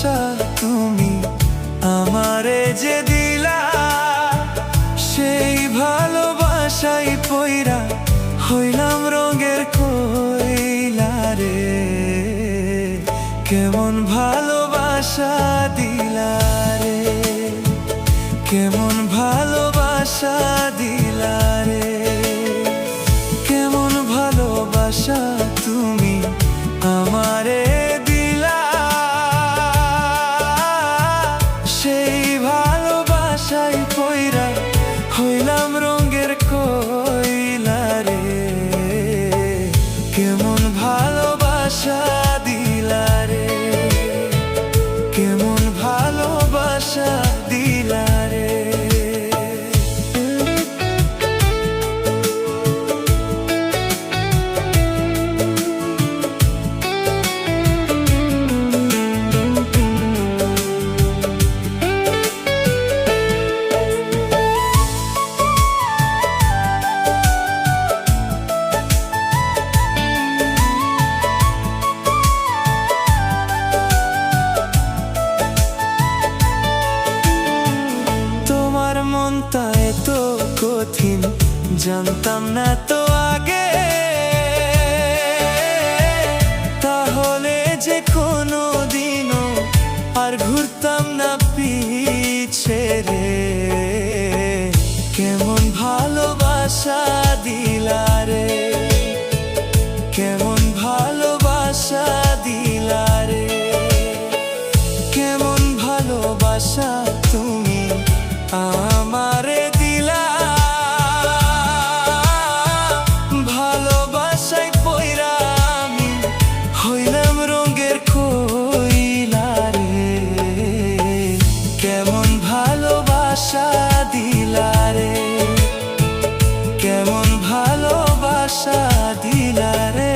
ভালোবাসা তুমি আমারে যে দিলা, সেই ভালোবাসাই পইরা হইলাম রঙের কইলা রে। কেমন ভালোবাসা দিলা রে, কেমন ভালোবাসা দিলা রে, কেমন ভালোবাসা তুমি আমারে দিলা, সেই ভালোবাসাই পইরা হইলাম রঙের কইলা রে। কেমন ভালোবাসা দিলা রে, কেমন ভালোবাসা দিলা রে। মনটা এত কঠিন জানতাম না তো আগে, তাহলে যে কোনো দিনও আর ঘুরতাম না পিছে রে। কেমন ভালোবাসা দিলা রে, কেমন ভালোবাসা দিলা রে, কেমন ভালোবাসা তুমি আমারে দিলা, ভালোবাসায় পইরা আমি হইলাম রঙের কইলা রে। কেমন ভালোবাসা দিলা রে, কেমন ভালোবাসা দিলা রে।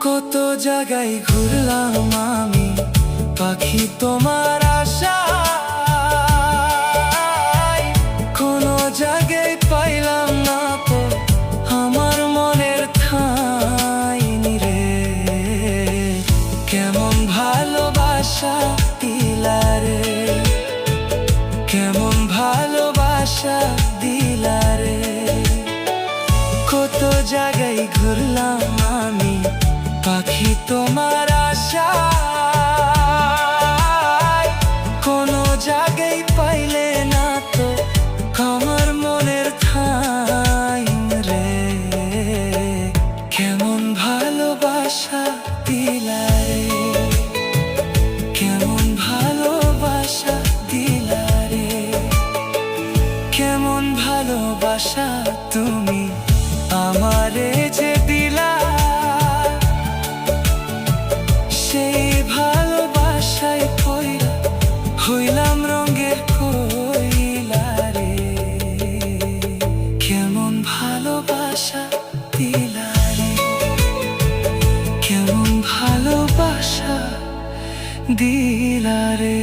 কত জায়গায় ঘুরলাম আমি পাখি তোমার আশায়, কোনো জায়গায় পাইলাম না তো আমার মনের ঠাঁই রে। কেমন ভালোবাসা দিলা রে, কেমন ভালোবাসা দিলা রে। কত জায়গায় ঘুরলাম আমি পাখি তোমার আশায়, কোনো জায়গায় পাইলে না তো আমার মনের ঠাঁই রে। কেমন ভালোবাসা দিলা রে, কেমন ভালোবাসা দিলা রে, কেমন ভালোবাসা তুমি আমারে যে দিলা, সেই ভালোবাসায় পইরা হইলাম রঙের কইলা রে। কেমন ভালোবাসা দিলা রে, কেমন ভালোবাসা দিলা রে।